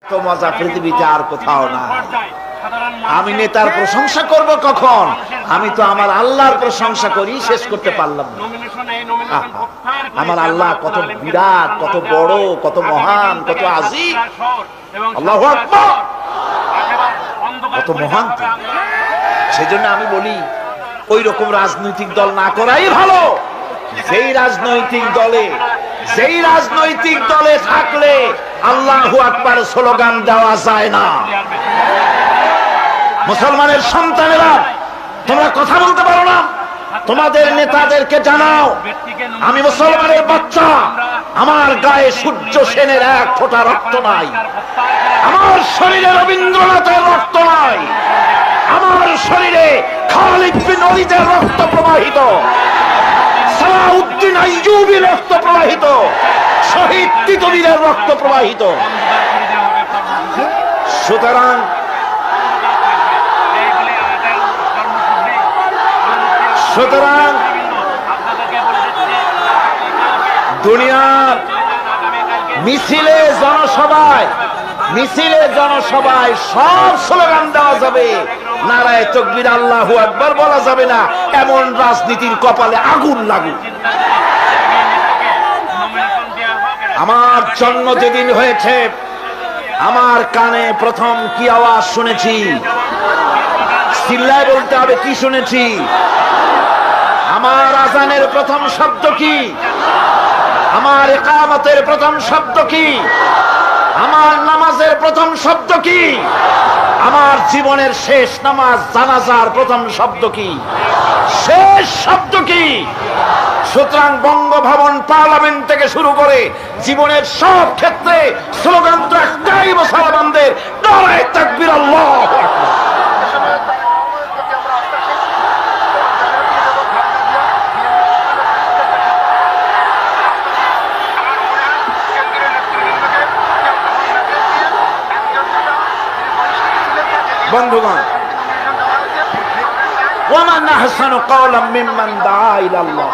তো মজা পৃথিবীতে আর কোথাও না। আমি নেতার প্রশংসা করব কখন? আমি তো আমার আল্লাহর প্রশংসা করি, শেষ করতে পারলাম না। আমার আল্লাহ কত বিরাট, কত বড়, কত মহান, কত আজিম। আল্লাহু আকবার, কত মহান। সেজন্য আমি বলি ওই রকম রাজনৈতিক দল না করাই ভালো। যেই রাজনৈতিক দলে থাকলে আল্লাহু আকবার স্লোগান দেওয়া যায় না। মুসলমানের সন্তানেরা, তোমরা কথা বলতে পারো না, তোমাদের নেতাদেরকে জানাও আমি মুসলমানের বাচ্চা, আমার গায়ে সূর্য সেনের এক ফোঁটা রক্ত নাই, আমার শরীরে রবীন্দ্রনাথের রক্ত নাই, আমার শরীরে খালিদ বিন ওয়ালিদের রক্ত প্রবাহিত, সালাউদ্দিন আইয়ুবীর রক্ত প্রবাহিত, শহীদ তিতুমীরের রক্ত প্রবাহিত। সুতরাং দুনিয়ার মিছিলে জনসভায় সব স্লোগান দেওয়া যাবে, নারায়ে তাকবীর আল্লাহু আকবার বলা যাবে না। এমন রাজনীতির কপালে আগুন লাগুক। আমার জন্ম যেদিন হয়েছে আমার কানে প্রথম কি আওয়াজ শুনেছি? চিল্লায় বলতে হবে কি শুনেছি? আমার আযানের প্রথম শব্দ কি? আমার ইকামতের প্রথম শব্দ কি? আমার নামাজের প্রথম শব্দ কি? আমার জীবনের শেষ নামাজ জানাজার প্রথম শব্দ কি? শেষ শব্দ কি? সুতরাং বঙ্গভবন, পার্লামেন্ট থেকে শুরু করে জীবনের সব ক্ষেত্রে স্লোগান তো একটাই মুসলমানদের, নারায়ে তাকবীর আল্লাহু আকবার। বন্ধুগণ, ওয়ামান আহসানু কাওলাম মিম্মান দাআ ইলাল্লাহ,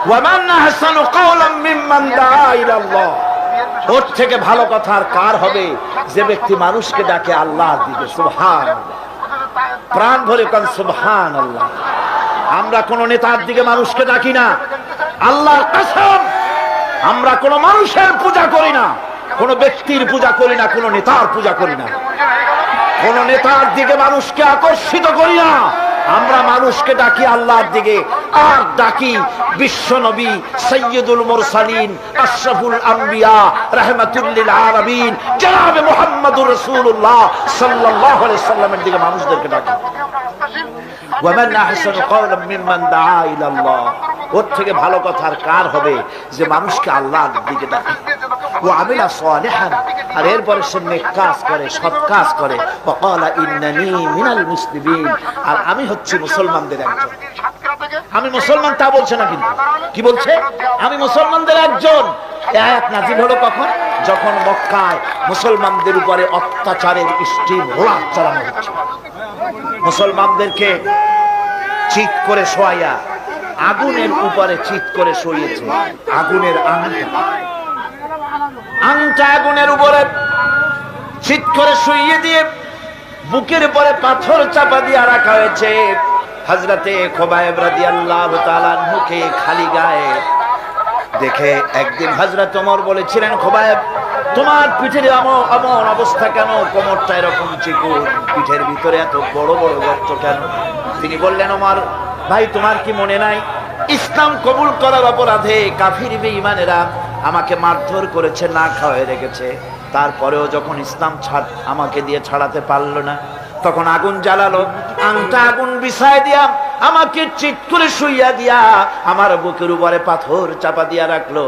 ওয়ামান আহসানু কাওলাম মিম্মান দাআ ইলাল্লাহ। ওর থেকে ভালো কথা আর কার হবে যে ব্যক্তি মানুষকে ডাকে আল্লাহর দিকে। সুবহানাল্লাহ, প্রাণ ভরে কোন সুবহানাল্লাহ। আমরা কোন নেতার দিকে মানুষকে ডাকি না, আল্লাহর কসম। আমরা কোন মানুষের পূজা করি না, কোন ব্যক্তির পূজা করি না, কোন নেতার পূজা করি না, কোন নেতার দিকে মানুষকে আকর্ষিত করি না। আমরা মানুষকে ডাকি আল্লাহর দিকে, আর ডাকি বিশ্ব নবী সাইয়্যিদুল মুরসালিন আশরাফুল আম্বিয়া রাহমাতুল লিল আলামিন জনাবে মুহাম্মদুর রাসূলুল্লাহ সাল্লাল্লাহু আলাইহি সাল্লামের দিকে মানুষদেরকে ডাকি। ওয়ামান আহসানু কাওলাম মিম্মান দাআ ইলাল্লাহ। ওর থেকে ভালো কথা আর কার হবে যে মানুষকে আল্লাহর দিকে ডাকে। ওয়া আমিলা সালিহান, আর এরপরে সে নেক কাজ করে, সৎ কাজ করে। ওয়া ক্বালা ইন্নানী মিনাল মুসলিমিন, আর আমি হচ্ছি মুসলমানদের একজন। আমি মুসলমান তা বলছে না, কিন্তু কি বলছে? আমি মুসলমানদের একজন। এই আয়াত নাযিল হলো কখন? যখন মক্কায় মুসলমানদের উপরে অত্যাচারের স্টিম রোলার চালানো হচ্ছে। মুসলমানদেরকে চিৎ করে শোয়াইয়া আগুনের উপরে চিৎ করে শোইয়েছে। আগুনের আংটা আগুনের উপরে চিৎ করে শুইয়ে দিয়ে বুকের উপরে পাথর চাপা দিয়ে রাখা হয়েছে। হযরতে খুবাইব রাদিয়াল্লাহু তাআলা মুখে খালি গায়ে দেখে একদিন হযরত ওমর বলেছিলেন, খুবাইব, তোমার পিঠের এমন অবস্থা কেন? কোমরটা এরকম চিকুন, পিঠের ভিতরে এত বড় বড় গর্ত কেন? তিনি বললেন, ওমর ভাই, তোমার কি মনে নাই ইসলাম কবুল করার অপরাধে কাফির বেঈমানেরা আমাকে মারধর করেছে, না খাওয়ায় রেখেছে। তারপরেও যখন ইসলাম আমাকে দিয়ে ছাড়াতে পারলো না, তখন আগুন জ্বালালো, আংটা আগুন বিছায় দিয়া আমাকে চিৎ করে শুইয়া দিয়া আমার বুকের উপরে পাথর চাপা দিয়া রাখলো।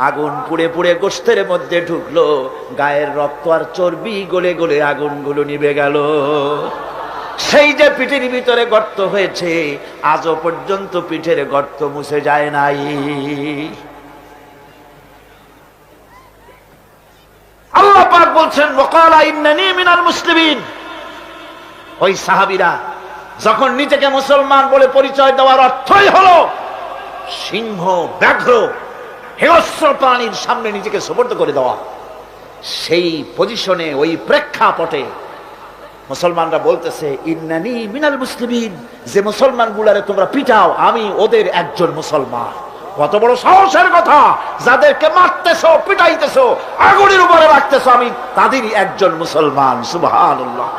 আগুন পুড়ে পুড়ে গোশতের মধ্যে ঢুকলো, গায়ের রক্ত আর চর্বি গলে গলে আগুনগুলো নিভে গেল। সেই যে পিঠের ভিতরে গর্ত হয়েছে, আজও পর্যন্ত পিঠের গর্ত মুছে যায় নাই। আল্লাহ পাক বলছেন, ওয়াকালা ইন্নানী মিনাল মুসলিমিন। ওই সাহাবীরা যখন নিজেকে মুসলমান বলে পরিচয় দেওয়ার অর্থই হলো সিংহ, ব্যাঘ্র, হিংস্র প্রাণীর সামনে নিজেকে সুপর্দ করে দেওয়া, সেই পজিশনে, ওই প্রেক্ষাপটে মুসলমানরা বলতেছে ইন্নানি মিনাল মুসলিমিন, যে মুসলমান গুলারে তোমরা পিটাও আমি ওদের একজন মুসলমান। কত বড় সাহসের কথা! যাদেরকে মারতেছো, পিটাইতেছো, আগুনের উপরে রাখতেছো, আমি তাদেরই একজন মুসলমান। সুবহানাল্লাহ।